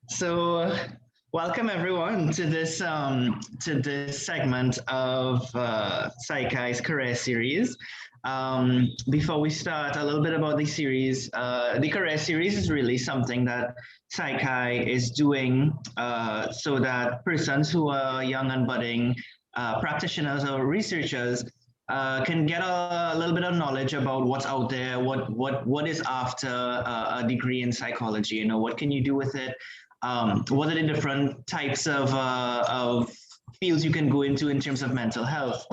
So, welcome everyone to this segment of Psychi's career series. Before we start, a little bit about the series. The career series is really something that Psychi is doing so that persons who are young and budding practitioners or researchers can get a little bit of knowledge about what's out there, what is after a degree in psychology. What can you do with it? What are the different types of fields you can go into in terms of mental health?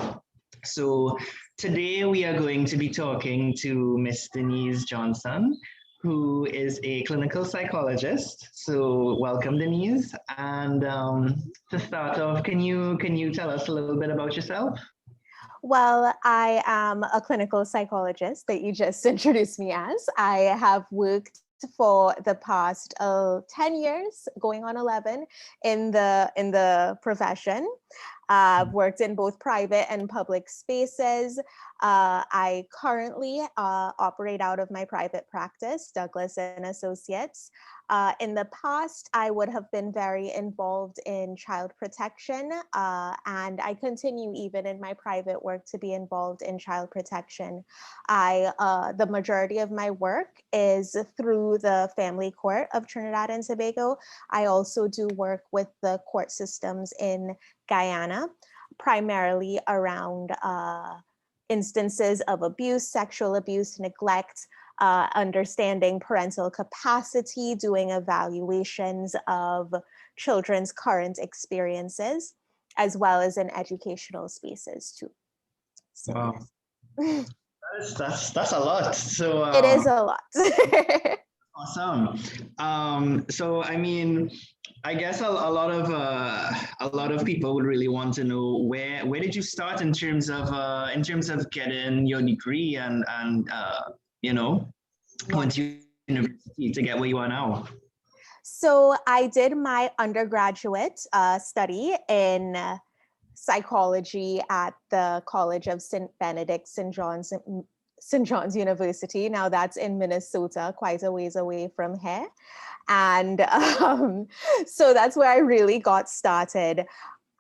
So today we are going to be talking to Miss Denise Johnson, who is a clinical psychologist. So welcome, Denise. And to start off, can you tell us a little bit about yourself? Well, I am a clinical psychologist that you just introduced me as. I have worked for the past 10 years, going on 11, in the profession. I've worked in both private and public spaces. I currently operate out of my private practice, Douglas and Associates. In the past, I would have been very involved in child protection, and I continue even in my private work to be involved in child protection. The majority of my work is through the Family Court of Trinidad and Tobago. I also do work with the court systems in Guyana, primarily around instances of abuse, sexual abuse, neglect, understanding parental capacity, doing evaluations of children's current experiences, as well as in educational spaces too. So, wow. Yes. That's a lot. So It is a lot. Awesome. So I mean, I guess a lot of people would really want to know where did you start in terms of getting your degree and went to university to get where you are now. So I did my undergraduate study in psychology at the College of St. Benedict, St. John's University. Now that's in Minnesota, quite a ways away from here. And so that's where I really got started.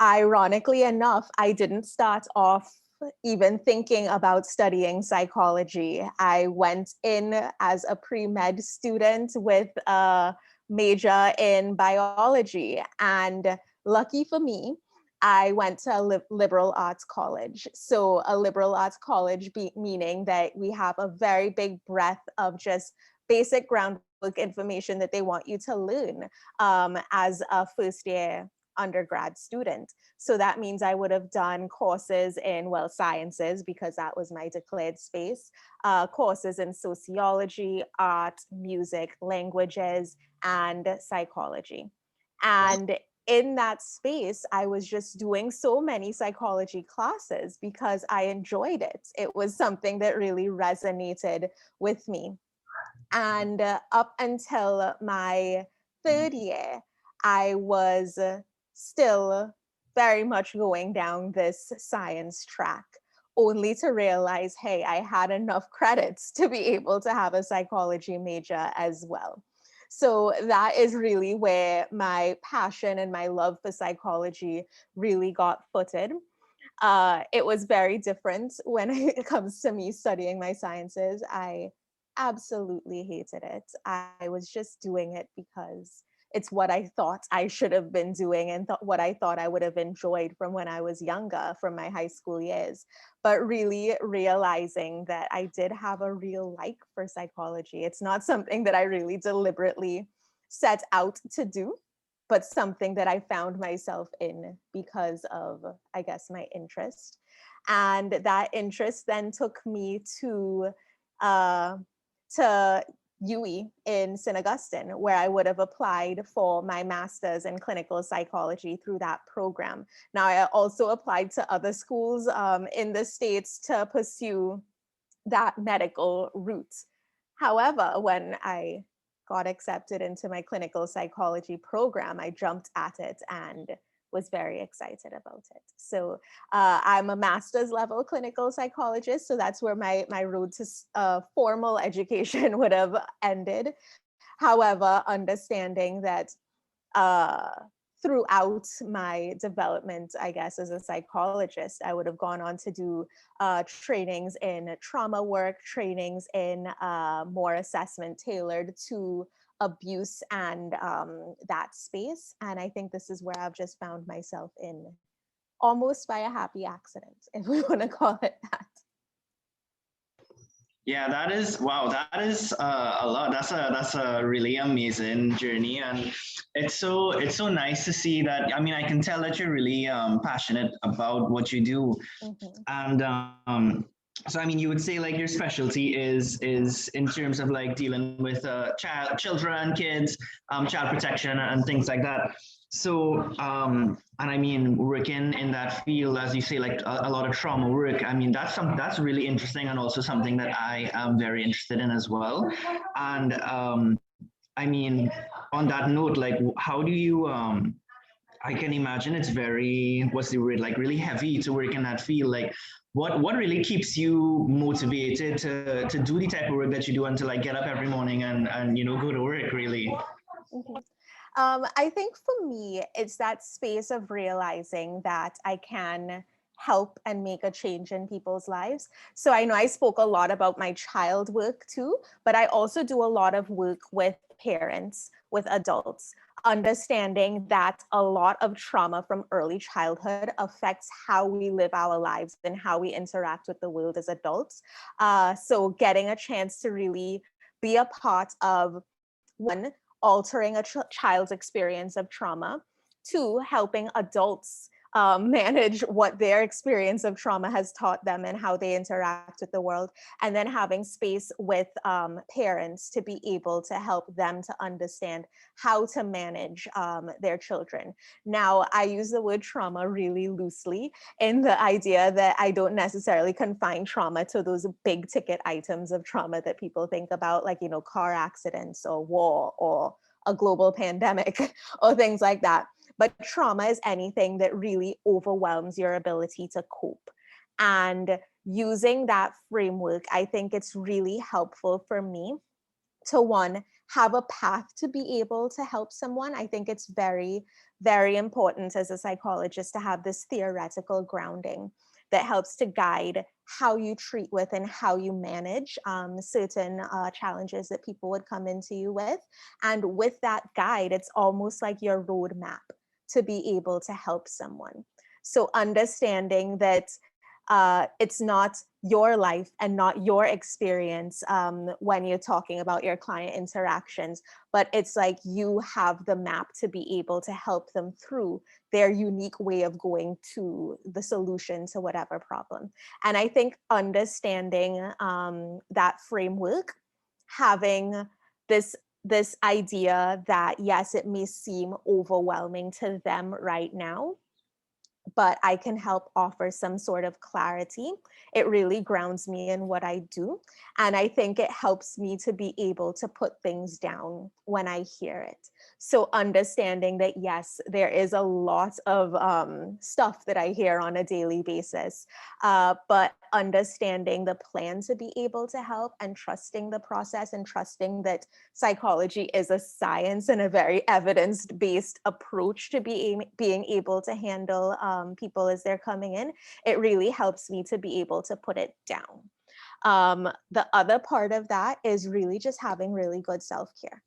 Ironically enough, I didn't start off even thinking about studying psychology. I went in as a pre-med student with a major in biology. And lucky for me, I went to a liberal arts college. So a liberal arts college meaning that we have a very big breadth of just basic groundwork information that they want you to learn as a first year undergrad student. So that means I would have done courses in, sciences, because that was my declared space, courses in sociology, art, music, languages, and psychology. And in that space, I was just doing so many psychology classes because I enjoyed it. It was something that really resonated with me. And up until my third year, I was still very much going down this science track, only to realize, hey, I had enough credits to be able to have a psychology major as well. So that is really where my passion and my love for psychology really got footed. It was very different when it comes to me studying my sciences. I absolutely hated it. I was just doing it because it's what I thought I should have been doing and what I thought I would have enjoyed from when I was younger, from my high school years. But really realizing that I did have a real like for psychology. It's not something that I really deliberately set out to do, but something that I found myself in because of, I guess, my interest. And that interest then took me to UWI in St. Augustine, where I would have applied for my master's in clinical psychology through that program. Now, I also applied to other schools in the States to pursue that medical route. However, when I got accepted into my clinical psychology program, I jumped at it and was very excited about it. So I'm a master's level clinical psychologist. So that's where my road to formal education would have ended. However, understanding that throughout my development, I guess, as a psychologist, I would have gone on to do trainings in trauma work, trainings in more assessment tailored to abuse and that space. And I think this is where I've just found myself in almost by a happy accident, if we want to call it that. Yeah, that is wow. That is a lot. That's a really amazing journey, and it's so nice to see that. I mean, I can tell that you're really passionate about what you do, and so I mean, you would say like your specialty is in terms of like dealing with children, kids, child protection, and things like that. So, and I mean, working in that field, as you say, like a lot of trauma work. I mean, that's really interesting, and also something that I am very interested in as well. And I mean, on that note, like, how do you? I can imagine it's very, what's the word, like really heavy to work in that field. Like, what really keeps you motivated to do the type of work that you do, and to like get up every morning and you know go to work really? I think for me, it's that space of realizing that I can help and make a change in people's lives. So I know I spoke a lot about my child work too, but I also do a lot of work with parents, with adults, understanding that a lot of trauma from early childhood affects how we live our lives and how we interact with the world as adults. So getting a chance to really be a part of, one, altering a child's experience of trauma, two, helping adults manage what their experience of trauma has taught them and how they interact with the world, and then having space with parents to be able to help them to understand how to manage their children. Now, I use the word trauma really loosely in the idea that I don't necessarily confine trauma to those big ticket items of trauma that people think about, like, you know, car accidents or war or a global pandemic or things like that. But trauma is anything that really overwhelms your ability to cope. And using that framework, I think it's really helpful for me to, one, have a path to be able to help someone. I think it's very, very important as a psychologist to have this theoretical grounding that helps to guide how you treat with and how you manage certain challenges that people would come into you with. And with that guide, it's almost like your roadmap to be able to help someone. So understanding that it's not your life and not your experience when you're talking about your client interactions, but it's like you have the map to be able to help them through their unique way of going to the solution to whatever problem. And I think understanding that framework, having this idea that yes, it may seem overwhelming to them right now, but I can help offer some sort of clarity. It really grounds me in what I do. And I think it helps me to be able to put things down when I hear it. So understanding that, yes, there is a lot of stuff that I hear on a daily basis, but understanding the plan to be able to help and trusting the process and trusting that psychology is a science and a very evidence-based approach to being able to handle people as they're coming in, it really helps me to be able to put it down. The other part of that is really just having really good self-care.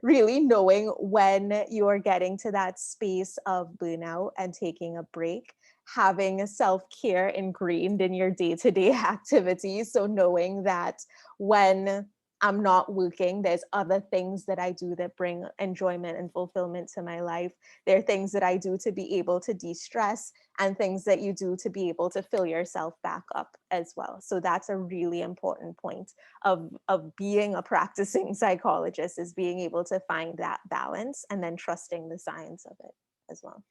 Really knowing when you're getting to that space of burnout and taking a break, having self-care ingrained in your day-to-day activities. So knowing that when I'm not working, there's other things that I do that bring enjoyment and fulfillment to my life. There are things that I do to be able to de-stress and things that you do to be able to fill yourself back up as well. So that's a really important point of being a practicing psychologist, is being able to find that balance and then trusting the science of it as well.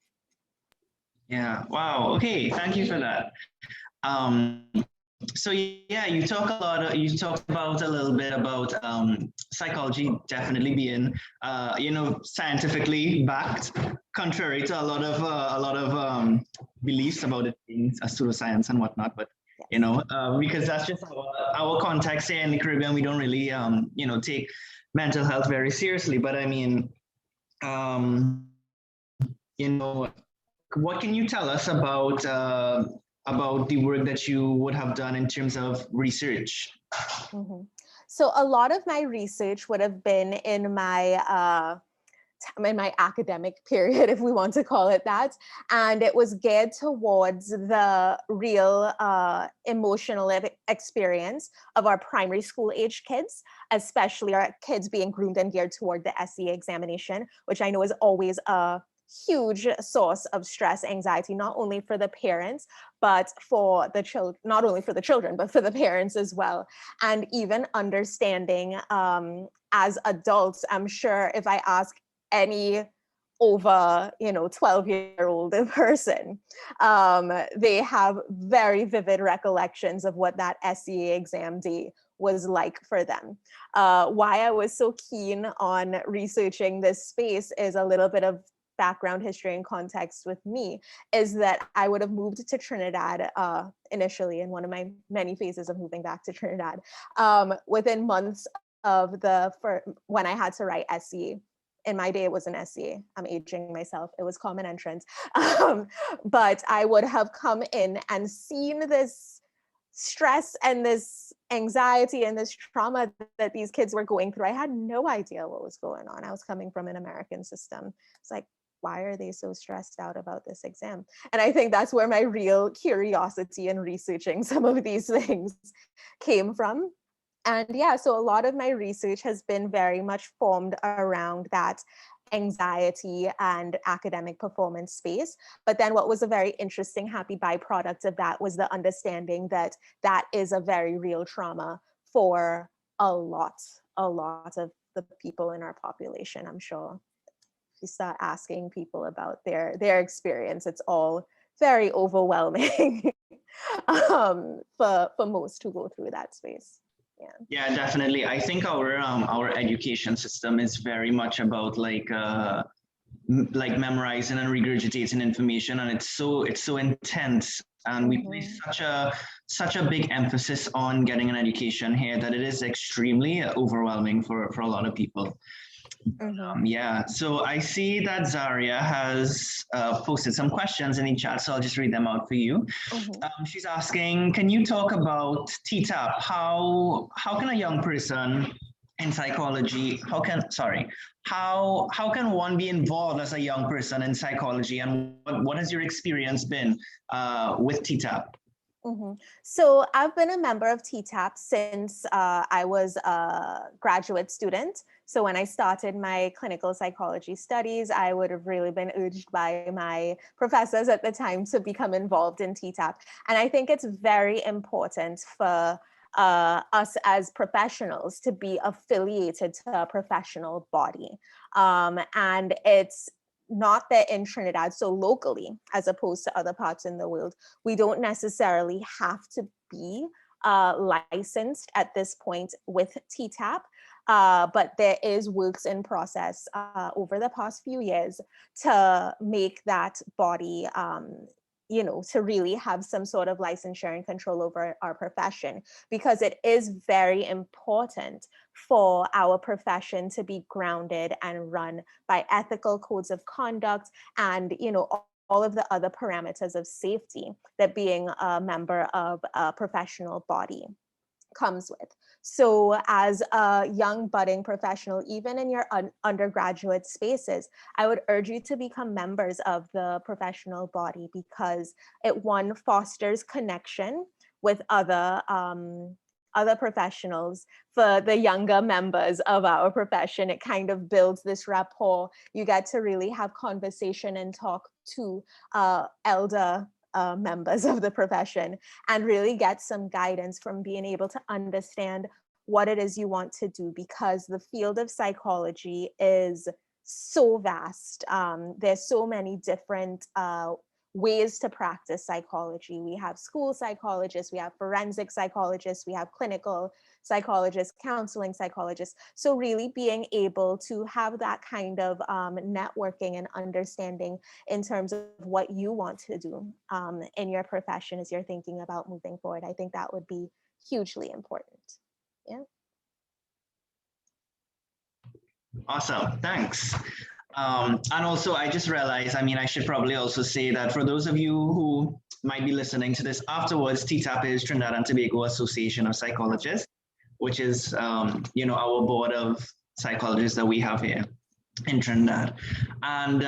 Yeah, wow. Okay, thank you for that. So yeah, you talked about a little bit about psychology definitely being, you know, scientifically backed, contrary to a lot of beliefs about it being a pseudoscience and whatnot. But you know, because that's just our context here in the Caribbean, we don't really, you know, take mental health very seriously. But I mean, um, you know, what can you tell us about the work that you would have done in terms of research? Mhm. So a lot of my research would have been in my academic period, if we want to call it that. And it was geared towards the real emotional experience of our primary school age kids, especially our kids being groomed and geared toward the SE examination, which I know is always a huge source of stress, anxiety, not only for the parents, but for the children, not only for the children, but for the parents as well. And even understanding as adults, I'm sure if I ask any over 12-year-old person, they have very vivid recollections of what that SEA exam day was like for them. Why I was so keen on researching this space is a little bit of background history and context with me, is that I would have moved to Trinidad initially in one of my many phases of moving back to Trinidad within months of when I had to write SE. In my day, it was an SE. I'm aging myself. It was common entrance. But I would have come in and seen this stress and this anxiety and this trauma that these kids were going through. I had no idea what was going on. I was coming from an American system. It's like, why are they so stressed out about this exam? And I think that's where my real curiosity in researching some of these things came from. And yeah, so a lot of my research has been very much formed around that anxiety and academic performance space. But then what was a very interesting, happy byproduct of that was the understanding that that is a very real trauma for a lot of the people in our population. I'm sure if you start asking people about their experience, it's all very overwhelming for most who go through that space. Yeah. Yeah, definitely. I think our education system is very much about like memorizing and regurgitating information, and it's so intense, and we place such a big emphasis on getting an education here that it is extremely overwhelming for a lot of people. Yeah, so I see that Zaria has posted some questions in the chat, so I'll just read them out for you. She's asking, can you talk about TTAP? How can a young person in psychology, how can one be involved as a young person in psychology, and what has your experience been with TTAP? So I've been a member of TTAP since I was a graduate student. So when I started my clinical psychology studies, I would have really been urged by my professors at the time to become involved in TTAP. And I think it's very important for us as professionals to be affiliated to a professional body. And it's not that in Trinidad, so locally, as opposed to other parts in the world, we don't necessarily have to be licensed at this point with TTAP, but there is works in process over the past few years to make that body to really have some sort of licensure and control over our profession, because it is very important for our profession to be grounded and run by ethical codes of conduct and, all of the other parameters of safety that being a member of a professional body comes with. So as a young budding professional, even in your undergraduate spaces, I would urge you to become members of the professional body, because it, one, fosters connection with other professionals. For the younger members of our profession, it kind of builds this rapport. You get to really have conversation and talk to elder members of the profession, and really get some guidance from being able to understand what it is you want to do, because the field of psychology is so vast. There's so many different ways to practice psychology. We have school psychologists, we have forensic psychologists, we have clinical psychologists, counseling psychologists. So really being able to have that kind of networking and understanding in terms of what you want to do in your profession as you're thinking about moving forward, I think that would be hugely important. Yeah. Awesome, thanks. And also, I just realized, I mean, I should probably also say that for those of you who might be listening to this afterwards, TTAP is Trinidad and Tobago Association of Psychologists, which is, our board of psychologists that we have here in Trinidad. And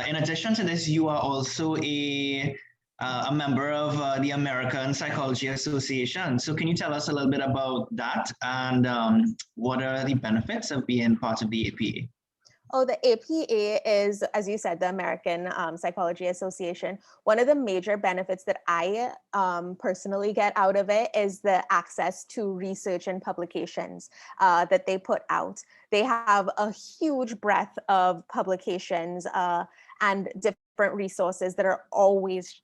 in addition to this, you are also a member of the American Psychology Association. So can you tell us a little bit about that and what are the benefits of being part of the APA? Oh, the APA is, as you said, the American Psychology Association. One of the major benefits that I personally get out of it is the access to research and publications that they put out. They have a huge breadth of publications and different resources that are always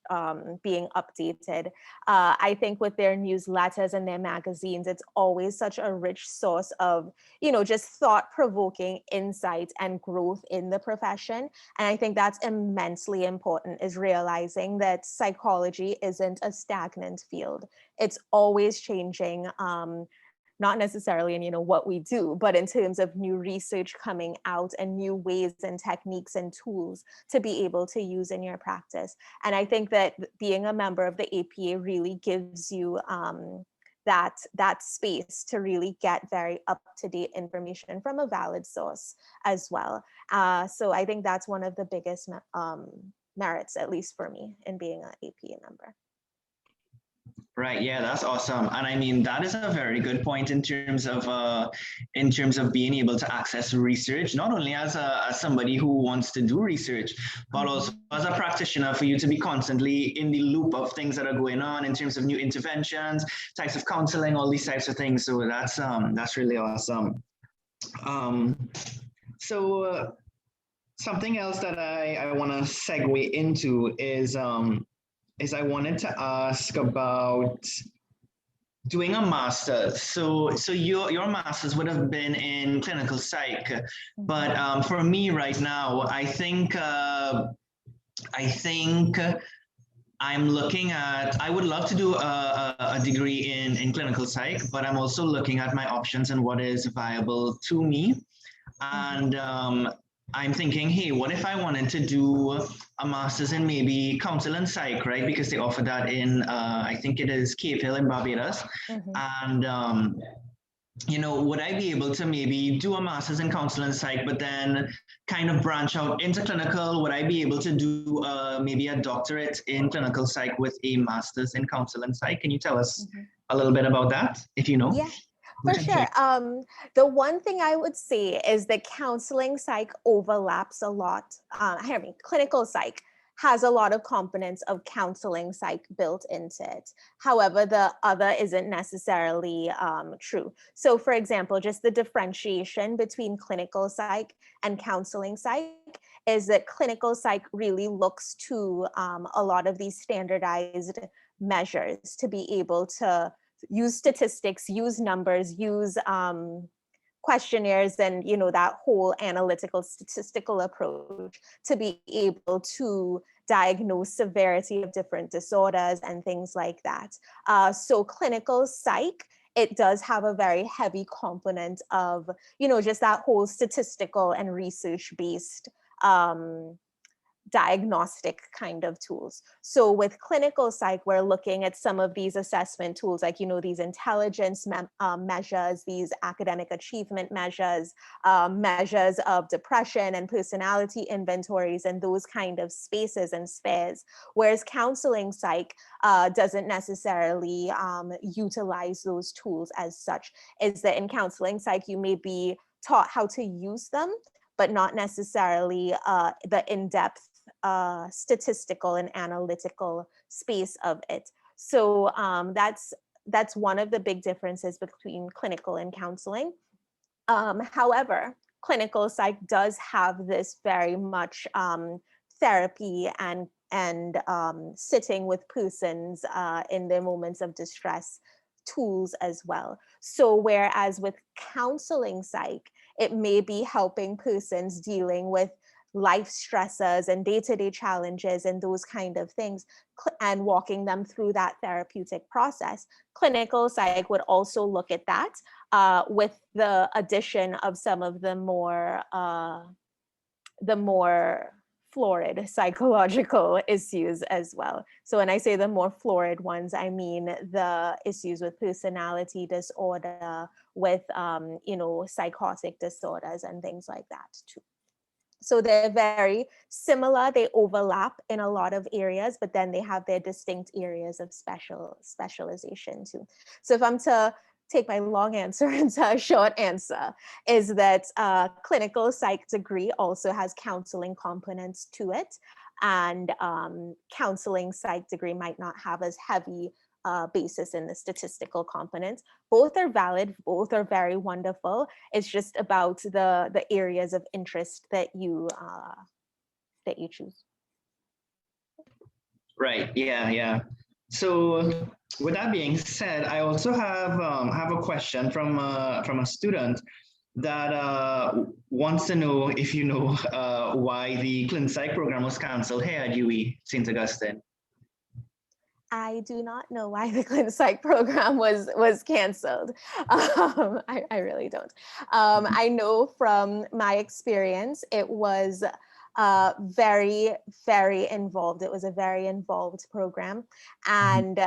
being updated. I think with their newsletters and their magazines, it's always such a rich source of, just thought-provoking insight and growth in the profession. And I think that's immensely important, is realizing that psychology isn't a stagnant field. It's always changing. Not necessarily in what we do, but in terms of new research coming out and new ways and techniques and tools to be able to use in your practice. And I think that being a member of the APA really gives you that space to really get very up-to-date information from a valid source as well. So I think that's one of the biggest merits, at least for me, in being an APA member. Right. Yeah, that's awesome. And I mean, that is a very good point in terms of being able to access research, not only as somebody who wants to do research, but also as a practitioner, for you to be constantly in the loop of things that are going on in terms of new interventions, types of counseling, all these types of things. So that's really awesome. So something else that I want to segue into is I wanted to ask about doing a master's. So your master's would have been in clinical psych, but for me right now, I think I'm looking at, I would love to do a degree in clinical psych, but I'm also looking at my options and what is viable to me. And I'm thinking, hey, what if I wanted to do a master's in maybe counsel and psych, right? Because they offer that in, I think it is Cape Hill in Barbados. And, would I be able to maybe do a master's in counsel and psych, but then kind of branch out into clinical? Would I be able to do maybe a doctorate in clinical psych with a master's in counsel and psych? Can you tell us a little bit about that, if you know? Yeah. For sure. The one thing I would say is that counseling psych overlaps a lot. Clinical psych has a lot of components of counseling psych built into it. However, the other isn't necessarily true. So for example, just the differentiation between clinical psych and counseling psych is that clinical psych really looks to a lot of these standardized measures to be able to use statistics, use numbers, use questionnaires, and that whole analytical statistical approach to be able to diagnose severity of different disorders and things like that. So clinical psych, it does have a very heavy component of, just that whole statistical and research-based diagnostic kind of tools. So with clinical psych, we're looking at some of these assessment tools, like, these intelligence measures, these academic achievement measures, measures of depression and personality inventories, and those kind of spaces and spheres. Whereas counseling psych doesn't necessarily utilize those tools as such. Is that in counseling psych, you may be taught how to use them, but not necessarily the in-depth statistical and analytical space of it. So that's one of the big differences between clinical and counseling. However, clinical psych does have this very much therapy and sitting with persons in their moments of distress tools as well. So whereas with counseling psych, it may be helping persons dealing with life stressors and day-to-day challenges and those kind of things, and walking them through that therapeutic process. Clinical psych would also look at that, with the addition of some of the more florid psychological issues as well. So when I say the more florid ones, I mean the issues with personality disorder, with psychotic disorders and things like that too. So they're very similar. They overlap in a lot of areas, but then they have their distinct areas of specialization too. So if I'm to take my long answer into a short answer, is that clinical psych degree also has counseling components to it. And counseling psych degree might not have as heavy basis in the statistical components. Both are valid, both are very wonderful. It's just about the areas of interest that you choose. Right. Yeah. So with that being said, I also have a question from a student that wants to know if you know why the Clin Psych program was canceled here at UWI St. Augustine. I do not know why the Clin Psych program was canceled. I really don't. I know from my experience, it was very, very involved. It was a very involved program. And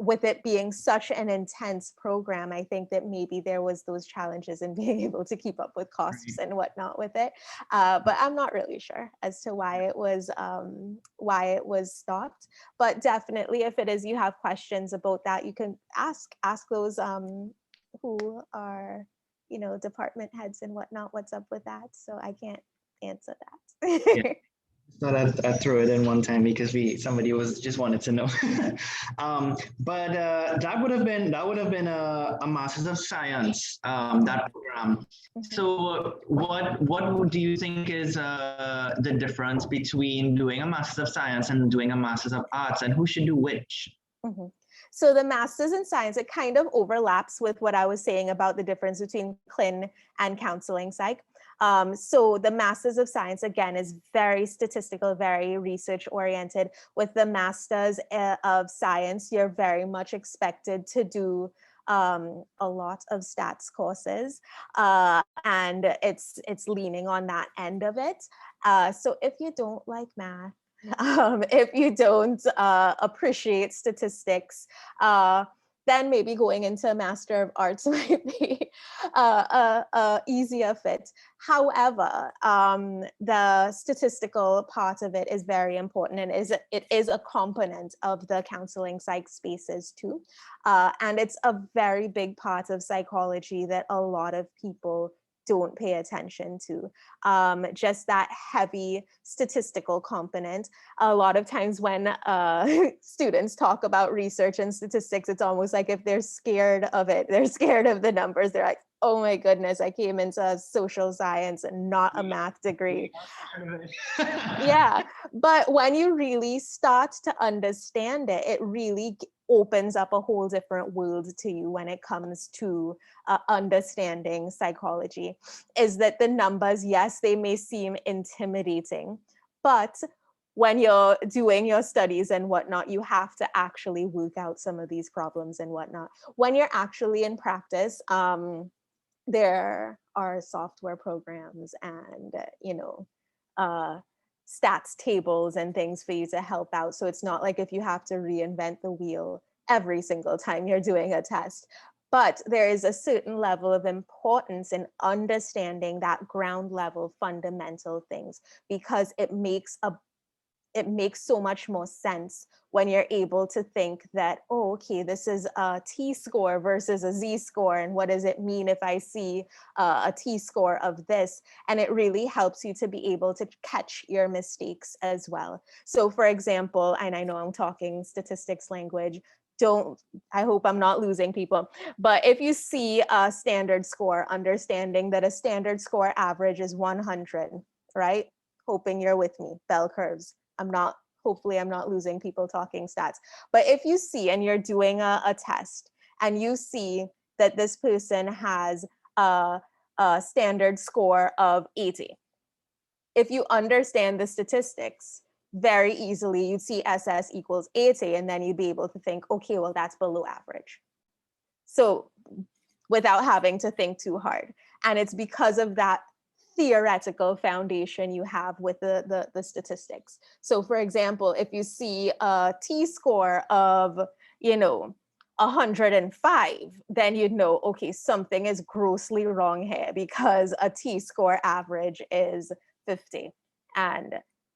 with it being such an intense program, I think that maybe there was those challenges in being able to keep up with costs and whatnot with it. But I'm not really sure as to why it was stopped. But definitely, if it is you have questions about that, you can ask those who are department heads and whatnot. What's up with that? So I can't answer that. Yeah. So I threw it in one time because somebody was just wanted to know. But that would have been a Masters of Science, that program. So what do you think is the difference between doing a Masters of Science and doing a Masters of Arts, and who should do which? So the Masters in Science, it kind of overlaps with what I was saying about the difference between Clin and counseling psych. So the Masters of Science, again, is very statistical, very research oriented. With the Masters of Science, you're very much expected to do a lot of stats courses, and it's leaning on that end of it. So if you don't like math, if you don't appreciate statistics, then maybe going into a Master of Arts might be a easier fit. However, the statistical part of it is very important, and it is a component of the counseling psych spaces too. And it's a very big part of psychology that a lot of people don't pay attention to. Just that heavy statistical component. A lot of times when students talk about research and statistics, it's almost like if they're scared of it, they're scared of the numbers. They're like, oh my goodness, I came into social science and not a math degree. Yeah, but when you really start to understand it, it really opens up a whole different world to you when it comes to understanding psychology. Is that the numbers, yes, they may seem intimidating, but when you're doing your studies and whatnot, you have to actually work out some of these problems and whatnot. When you're actually in practice, there are software programs and stats tables and things for you to help out. So it's not like if you have to reinvent the wheel every single time you're doing a test. But there is a certain level of importance in understanding that ground level fundamental things, because it makes so much more sense when you're able to think that, oh, okay, this is a T-score versus a Z-score, and what does it mean if I see a T-score of this? And it really helps you to be able to catch your mistakes as well. So for example, and I know I'm talking statistics language, I hope I'm not losing people, but if you see a standard score, understanding that a standard score average is 100, right? Hoping you're with me, bell curves. Hopefully I'm not losing people talking stats. But if you see, and you're doing a test, and you see that this person has a standard score of 80, if you understand the statistics, very easily you'd see SS equals 80, and then you'd be able to think, okay, well, that's below average. So without having to think too hard. And it's because of that theoretical foundation you have with the statistics. So for example, if you see a t-score of, 105, then you'd know, okay, something is grossly wrong here because a t-score average is 50. And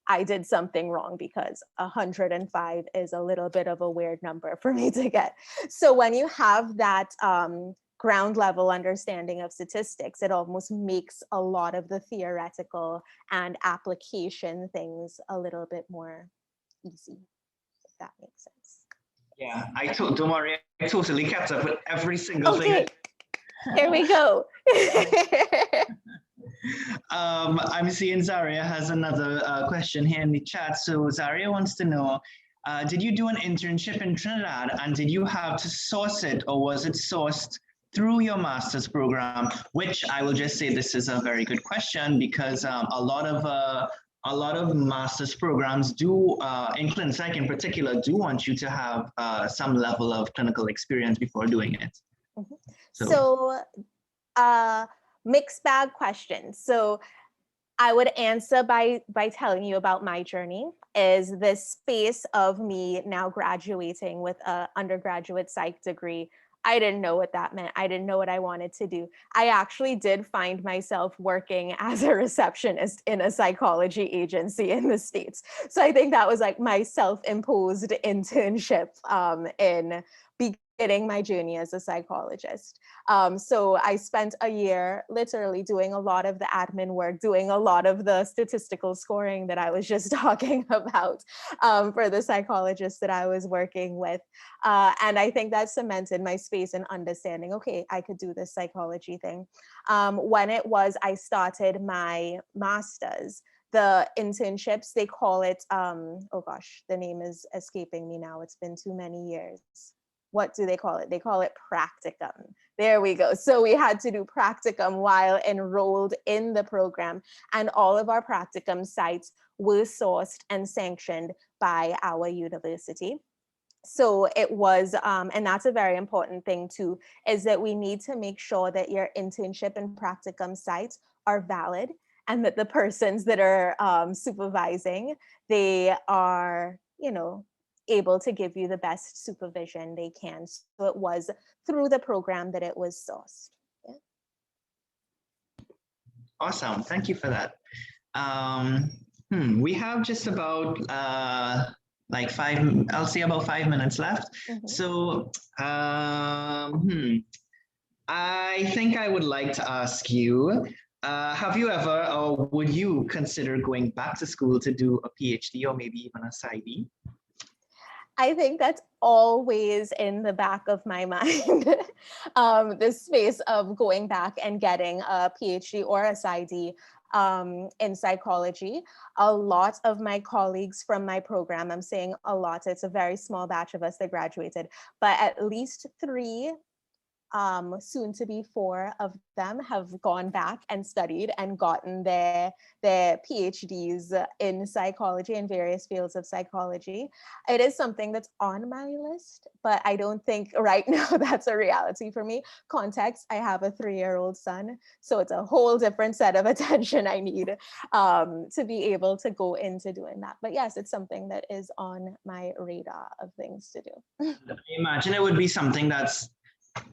I did something wrong because 105 is a little bit of a weird number for me to get. So when you have that ground level understanding of statistics, it almost makes a lot of the theoretical and application things a little bit more easy, if that makes sense. Yeah, don't worry, I totally kept up with every single thing. Here we go. I'm seeing Zaria has another question here in the chat. So Zaria wants to know, did you do an internship in Trinidad and did you have to source it, or was it sourced through your master's program? Which I will just say, this is a very good question, because a lot of master's programs do, in clin psych in particular, do want you to have some level of clinical experience before doing it. Mm-hmm. So mixed bag question. So I would answer by telling you about my journey. Is this space of me now graduating with an undergraduate psych degree? I didn't know what that meant. I didn't know what I wanted to do. I actually did find myself working as a receptionist in a psychology agency in the States. So I think that was like my self-imposed internship in beginning my journey as a psychologist. So I spent a year literally doing a lot of the admin work, doing a lot of the statistical scoring that I was just talking about for the psychologists that I was working with. And I think that cemented my space in understanding, okay, I could do this psychology thing. When it was, I started my master's, the internships, they call it, oh gosh, the name is escaping me now. It's been too many years. What do they call it? They call it practicum. There we go. So we had to do practicum while enrolled in the program, and all of our practicum sites were sourced and sanctioned by our university. So it was, and that's a very important thing too, is that we need to make sure that your internship and practicum sites are valid, and that the persons that are supervising, they are, able to give you the best supervision they can. So it was through the program that it was sourced. Yeah. Awesome, thank you for that. We have just about like I'll say about 5 minutes left. Mm-hmm. So I think I would like to ask you, have you ever, or would you consider going back to school to do a PhD or maybe even a PsyD? I think that's always in the back of my mind, this space of going back and getting a PhD or a PsyD in psychology. A lot of my colleagues from my program, I'm saying a lot, it's a very small batch of us that graduated, but at least 3, soon to be 4 of them have gone back and studied and gotten their PhDs in psychology in various fields of psychology. It is something that's on my list, but I don't think right now that's a reality for me. Context, I have a 3-year-old son, so it's a whole different set of attention I need to be able to go into doing that. But yes, it's something that is on my radar of things to do. I imagine it would be something that's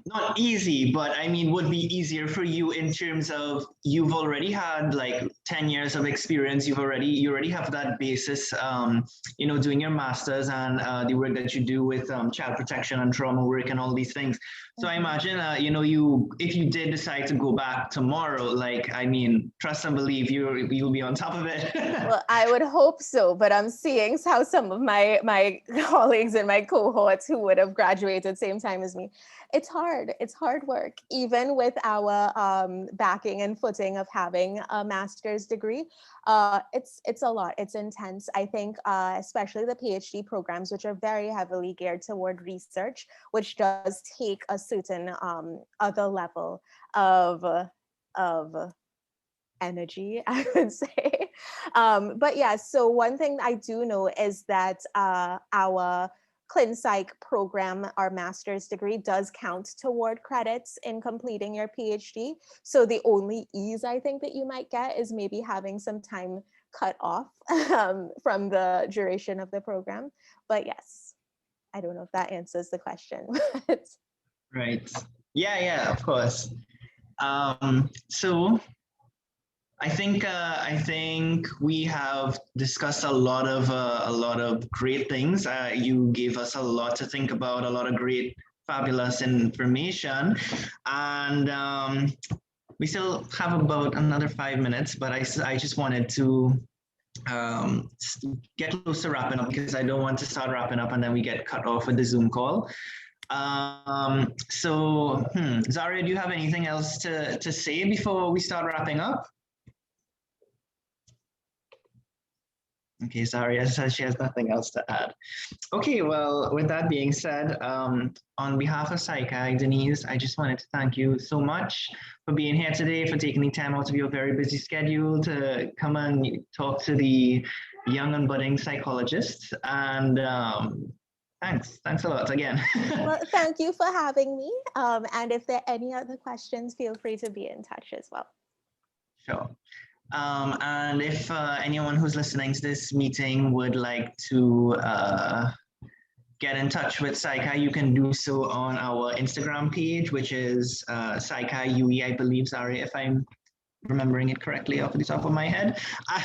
not easy, but I mean, would be easier for you in terms of you've already had like 10 years of experience. You already have that basis, doing your master's and the work that you do with child protection and trauma work and all these things. So I imagine, if you did decide to go back tomorrow, like, I mean, trust and believe you'll be on top of it. Well, I would hope so, but I'm seeing how some of my colleagues in my cohorts who would have graduated same time as me, it's hard work, even with our backing and footing of having a master's degree. It's a lot, it's intense. I think especially the PhD programs, which are very heavily geared toward research, which does take a certain other level of energy, I would say. But yeah, so one thing I do know is that our Clin Psych program, our master's degree, does count toward credits in completing your PhD. So the only ease I think that you might get is maybe having some time cut off from the duration of the program. But yes, I don't know if that answers the question. Right. Yeah, of course. So I think we have discussed a lot of great things. You gave us a lot to think about, a lot of great, fabulous information, and we still have about another 5 minutes. But I just wanted to get close to wrapping up because I don't want to start wrapping up and then we get cut off with the Zoom call. Zaria, do you have anything else to say before we start wrapping up? Okay, Zaria says she has nothing else to add. Okay, well, with that being said, on behalf of Psychi, Denise, I just wanted to thank you so much for being here today, for taking the time out of your very busy schedule to come and talk to the young and budding psychologists. And thanks a lot again. Well, thank you for having me. And if there are any other questions, feel free to be in touch as well. Sure. And if anyone who's listening to this meeting would like to get in touch with Psychi, you can do so on our Instagram page, which is psichi.uwista, I believe, sorry if I'm remembering it correctly off the top of my head.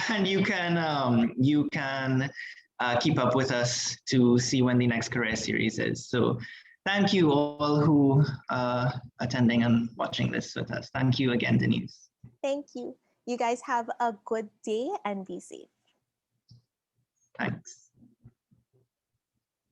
And you can keep up with us to see when the next career series is. So thank you all who are attending and watching this with us. Thank you again, Denise. Thank you. You guys have a good day and be safe. Thanks.